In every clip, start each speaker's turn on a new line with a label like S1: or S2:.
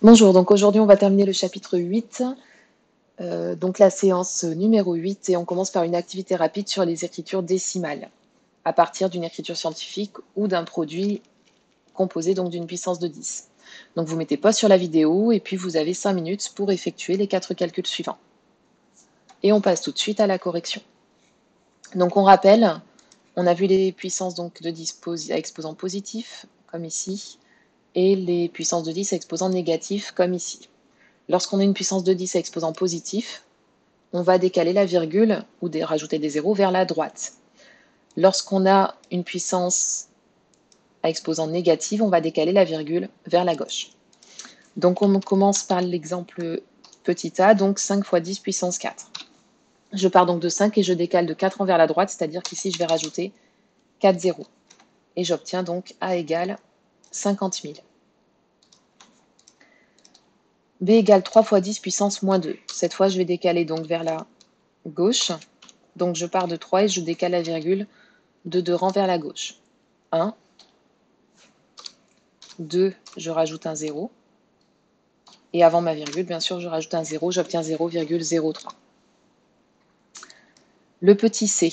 S1: Bonjour, donc aujourd'hui on va terminer le chapitre 8, donc la séance numéro 8, et on commence par une activité rapide sur les écritures décimales, à partir d'une écriture scientifique ou d'un produit composé donc d'une puissance de 10. Donc vous mettez pause sur la vidéo et puis vous avez 5 minutes pour effectuer les 4 calculs suivants. Et on passe tout de suite à la correction. Donc on rappelle, on a vu les puissances donc de 10 à exposant positif, comme ici, et les puissances de 10 à exposant négatif, comme ici. Lorsqu'on a une puissance de 10 à exposant positif, on va décaler la virgule ou rajouter des zéros vers la droite. Lorsqu'on a une puissance à exposant négative, on va décaler la virgule vers la gauche. Donc on commence par l'exemple petit a, donc 5 fois 10 puissance 4. Je pars donc de 5 et je décale de 4 ans vers la droite, c'est-à-dire qu'ici je vais rajouter 4 zéros. Et j'obtiens donc a égale 50 000. B égale 3 fois 10 puissance moins 2. Cette fois, je vais décaler donc vers la gauche. Donc je pars de 3 et je décale la virgule de 2 rangs vers la gauche. 1, 2, je rajoute un 0. Et avant ma virgule, bien sûr, je rajoute un 0, j'obtiens 0,03. Le petit c,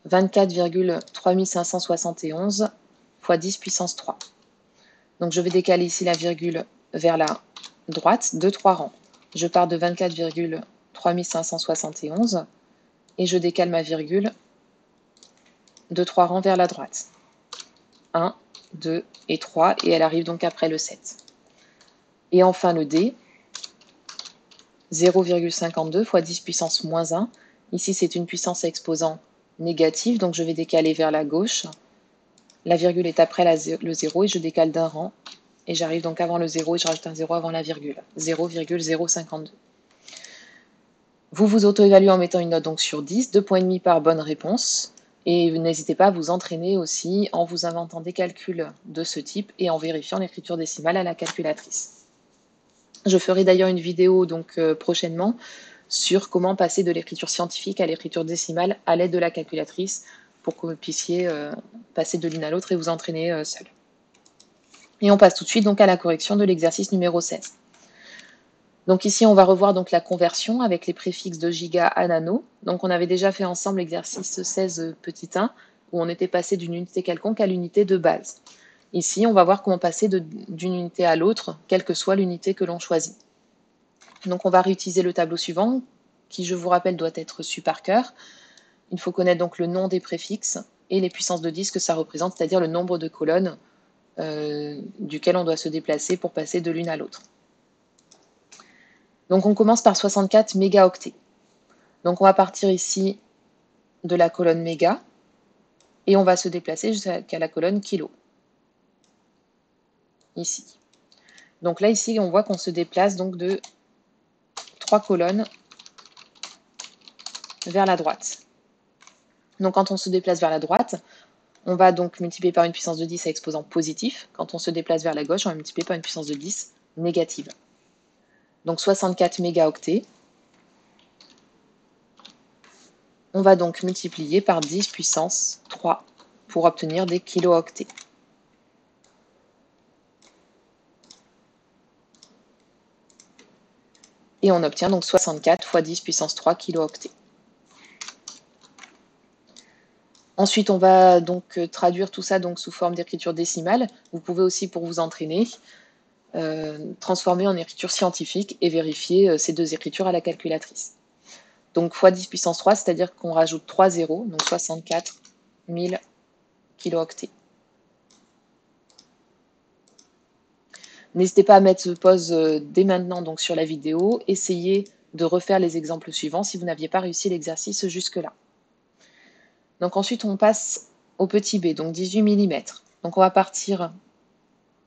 S1: 24,3571 fois 10 puissance 3. Donc je vais décaler ici la virgule vers la droite de 3 rangs. Je pars de 24,3571 et je décale ma virgule de 3 rangs vers la droite. 1, 2 et 3, et elle arrive donc après le 7. Et enfin le D, 0,52 fois 10 puissance moins 1. Ici, c'est une puissance exposant négative, donc je vais décaler vers la gauche. La virgule est après le 0 et je décale d'un rang. Et j'arrive donc avant le 0 et je rajoute un 0 avant la virgule. 0,052. Vous vous auto-évaluez en mettant une note donc sur 10, 2,5 points par bonne réponse. Et n'hésitez pas à vous entraîner aussi en vous inventant des calculs de ce type et en vérifiant l'écriture décimale à la calculatrice. Je ferai d'ailleurs une vidéo donc prochainement sur comment passer de l'écriture scientifique à l'écriture décimale à l'aide de la calculatrice pour que vous puissiez passer de l'une à l'autre et vous entraîner seul. Et on passe tout de suite donc à la correction de l'exercice numéro 16. Donc ici, on va revoir donc la conversion avec les préfixes de giga à nano. Donc on avait déjà fait ensemble l'exercice 16 petit 1 où on était passé d'une unité quelconque à l'unité de base. Ici, on va voir comment passer d'une unité à l'autre, quelle que soit l'unité que l'on choisit. Donc on va réutiliser le tableau suivant, qui je vous rappelle doit être su par cœur. Il faut connaître donc le nom des préfixes et les puissances de 10 que ça représente, c'est-à-dire le nombre de colonnes duquel on doit se déplacer pour passer de l'une à l'autre. Donc on commence par 64 mégaoctets. Donc on va partir ici de la colonne méga et on va se déplacer jusqu'à la colonne kilo. Ici. Donc là, ici, on voit qu'on se déplace donc de 3 colonnes vers la droite. Donc quand on se déplace vers la droite, on va donc multiplier par une puissance de 10 à exposant positif. Quand on se déplace vers la gauche, on va multiplier par une puissance de 10 négative. Donc 64 mégaoctets. On va donc multiplier par 10 puissance 3 pour obtenir des kilooctets. Et on obtient donc 64 fois 10 puissance 3 kilooctets. Ensuite, on va donc traduire tout ça donc sous forme d'écriture décimale. Vous pouvez aussi, pour vous entraîner, transformer en écriture scientifique et vérifier ces deux écritures à la calculatrice. Donc fois 10 puissance 3, c'est-à-dire qu'on rajoute 3 zéros, donc 64 000 kilooctets. N'hésitez pas à mettre pause dès maintenant donc sur la vidéo. Essayez de refaire les exemples suivants si vous n'aviez pas réussi l'exercice jusque-là. Donc ensuite, on passe au petit b, donc 18 mm. Donc on va partir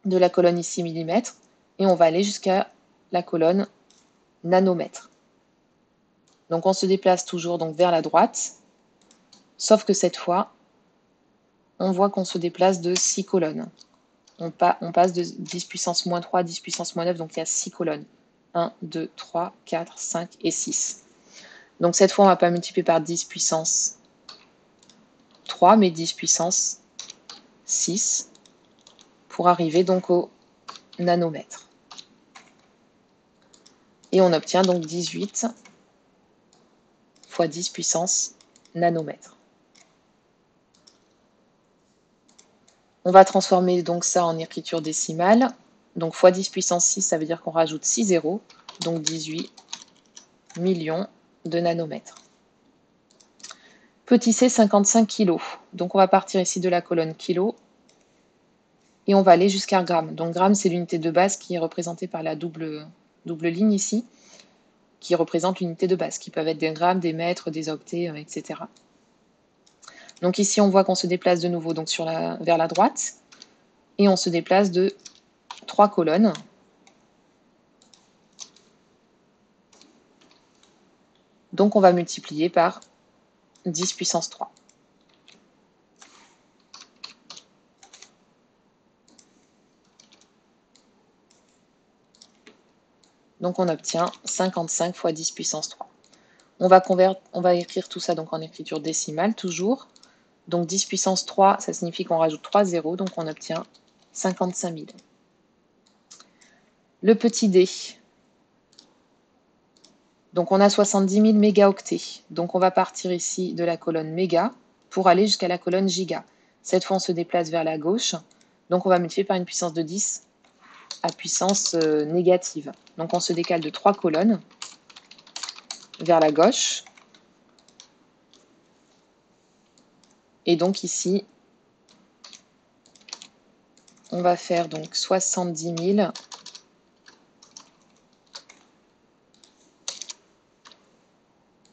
S1: de la colonne ici millimètres et on va aller jusqu'à la colonne nanomètres. Donc on se déplace toujours donc vers la droite, sauf que cette fois, on voit qu'on se déplace de 6 colonnes. On passe de 10 puissance moins 3 à 10 puissance moins 9, donc il y a 6 colonnes. 1, 2, 3, 4, 5 et 6. Donc cette fois, on ne va pas multiplier par 10 puissance 3, mais 10 puissance 6 pour arriver donc au nanomètre. Et on obtient donc 18 fois 10 puissance nanomètres. On va transformer donc ça en écriture décimale. Donc fois 10 puissance 6, ça veut dire qu'on rajoute 6 zéros, donc 18 millions de nanomètres. Petit c, 55 kg. Donc on va partir ici de la colonne kilo et on va aller jusqu'à gramme. Donc gramme, c'est l'unité de base qui est représentée par la double ligne ici, qui représente l'unité de base, qui peuvent être des grammes, des mètres, des octets, etc. Donc ici, on voit qu'on se déplace de nouveau donc vers la droite et on se déplace de 3 colonnes. Donc on va multiplier par 10 puissance 3. Donc on obtient 55 fois 10 puissance 3. On va écrire tout ça donc en écriture décimale toujours. Donc 10 puissance 3, ça signifie qu'on rajoute 3 zéros, donc on obtient 55 000. Le petit d. Donc on a 70 000 mégaoctets. Donc on va partir ici de la colonne méga pour aller jusqu'à la colonne giga. Cette fois on se déplace vers la gauche. Donc on va multiplier par une puissance de 10 à puissance négative. Donc on se décale de 3 colonnes vers la gauche. Et donc ici, on va faire donc 70 000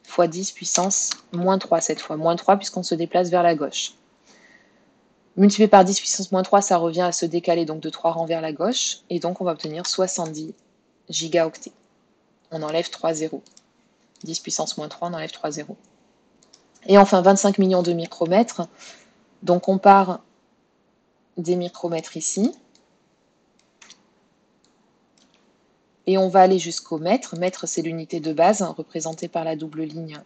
S1: fois 10 puissance moins 3 cette fois. Moins 3 puisqu'on se déplace vers la gauche. Multiplié par 10 puissance moins 3, ça revient à se décaler donc de 3 rangs vers la gauche. Et donc on va obtenir 70 gigaoctets. On enlève 3 zéros. 10 puissance moins 3, on enlève 3 zéros. Et enfin 25 millions de micromètres. Donc on part des micromètres ici. Et on va aller jusqu'au mètre. Mètre, c'est l'unité de base, représentée par la double ligne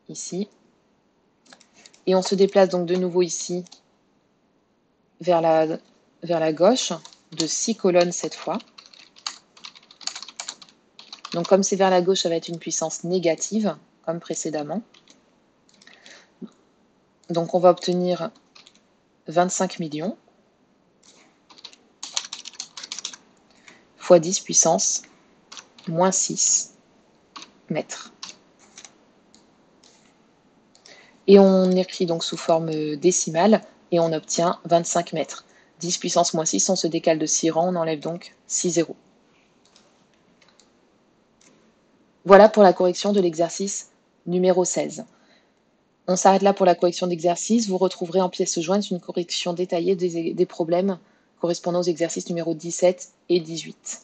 S1: ici. Et on se déplace donc de nouveau ici vers la gauche, de 6 colonnes cette fois. Donc comme c'est vers la gauche, ça va être une puissance négative, comme précédemment. Donc on va obtenir 25 millions fois 10 puissance moins 6 mètres. Et on écrit donc sous forme décimale et on obtient 25 mètres. 10 puissance moins 6, on se décale de 6 rangs, on enlève donc 6 zéros. Voilà pour la correction de l'exercice numéro 16. On s'arrête là pour la correction d'exercice. Vous retrouverez en pièces jointes une correction détaillée des problèmes correspondant aux exercices numéro 17 et 18.